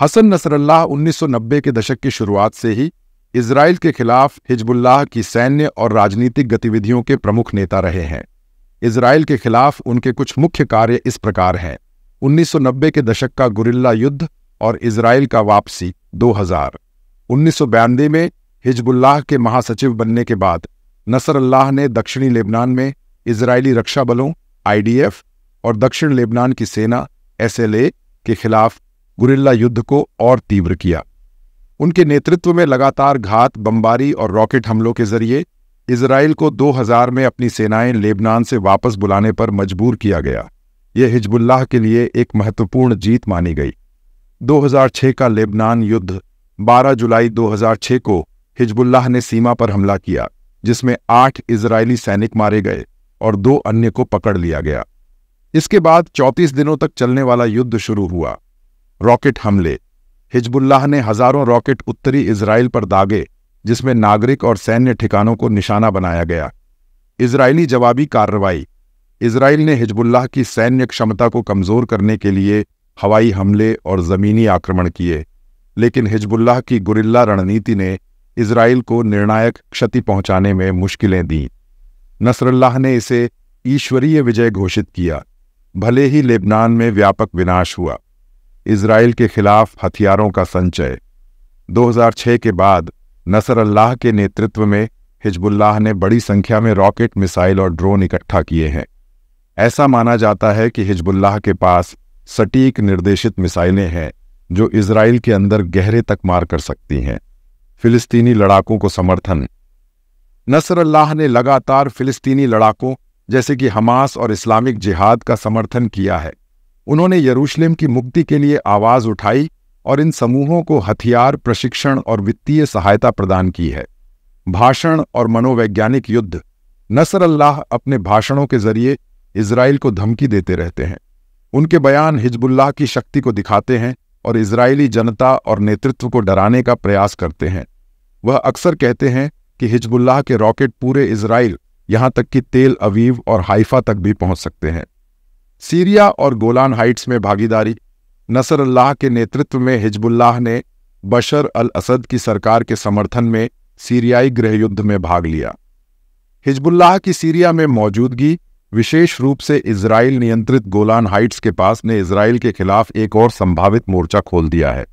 Hassan Nasrallah 1990 के दशक की शुरुआत से ही इजराइल के खिलाफ हिजबुल्लाह की सैन्य और राजनीतिक गतिविधियों के प्रमुख नेता रहे हैं। इजराइल के खिलाफ उनके कुछ मुख्य कार्य इस प्रकार हैं: 1990 के दशक का गुरिल्ला युद्ध और इजराइल का वापसी 2000। 1992 में हिजबुल्लाह के महासचिव बनने के बाद नसरल्लाह ने दक्षिणी लेबनान में इजरायली रक्षा बलों IDF और दक्षिण लेबनान की सेना SLA के खिलाफ गुरिल्ला युद्ध को और तीव्र किया। उनके नेतृत्व में लगातार घात, बमबारी और रॉकेट हमलों के जरिए इजराइल को 2000 में अपनी सेनाएं लेबनान से वापस बुलाने पर मजबूर किया गया। यह हिजबुल्लाह के लिए एक महत्वपूर्ण जीत मानी गई। 2006 का लेबनान युद्ध 12 जुलाई 2006 को हिजबुल्लाह ने सीमा पर हमला किया, जिसमें 8 इजरायली सैनिक मारे गए और 2 अन्य को पकड़ लिया गया। इसके बाद 34 दिनों तक चलने वाला युद्ध शुरू हुआ। रॉकेट हमले: हिजबुल्लाह ने हजारों रॉकेट उत्तरी इजराइल पर दागे, जिसमें नागरिक और सैन्य ठिकानों को निशाना बनाया गया। इजरायली जवाबी कार्रवाई: इजराइल ने हिजबुल्लाह की सैन्य क्षमता को कमजोर करने के लिए हवाई हमले और जमीनी आक्रमण किए, लेकिन हिजबुल्लाह की गुरिल्ला रणनीति ने इजराइल को निर्णायक क्षति पहुंचाने में मुश्किलें दीं। नसरल्लाह ने इसे ईश्वरीय विजय घोषित किया, भले ही लेबनान में व्यापक विनाश हुआ। इजराइल के खिलाफ हथियारों का संचय: 2006 के बाद नसरल्लाह के नेतृत्व में हिजबुल्लाह ने बड़ी संख्या में रॉकेट, मिसाइल और ड्रोन इकट्ठा किए हैं। ऐसा माना जाता है कि हिजबुल्लाह के पास सटीक निर्देशित मिसाइलें हैं जो इजराइल के अंदर गहरे तक मार कर सकती हैं। फिलिस्तीनी लड़ाकों को समर्थन: नसरल्लाह ने लगातार फिलिस्तीनी लड़ाकों जैसे कि हमास और इस्लामिक जिहाद का समर्थन किया है। उन्होंने यरूशलेम की मुक्ति के लिए आवाज उठाई और इन समूहों को हथियार, प्रशिक्षण और वित्तीय सहायता प्रदान की है। भाषण और मनोवैज्ञानिक युद्ध: नसरल्लाह अपने भाषणों के जरिए इजराइल को धमकी देते रहते हैं। उनके बयान हिजबुल्लाह की शक्ति को दिखाते हैं और इजरायली जनता और नेतृत्व को डराने का प्रयास करते हैं। वह अक्सर कहते हैं कि हिजबुल्लाह के रॉकेट पूरे इजराइल, यहां तक कि तेल अवीव और हाइफा तक भी पहुंच सकते हैं। सीरिया और गोलान हाइट्स में भागीदारी: नसरल्लाह के नेतृत्व में हिजबुल्लाह ने बशर अल असद की सरकार के समर्थन में सीरियाई गृहयुद्ध में भाग लिया। हिजबुल्लाह की सीरिया में मौजूदगी, विशेष रूप से इजराइल नियंत्रित गोलान हाइट्स के पास, ने इजराइल के खिलाफ एक और संभावित मोर्चा खोल दिया है।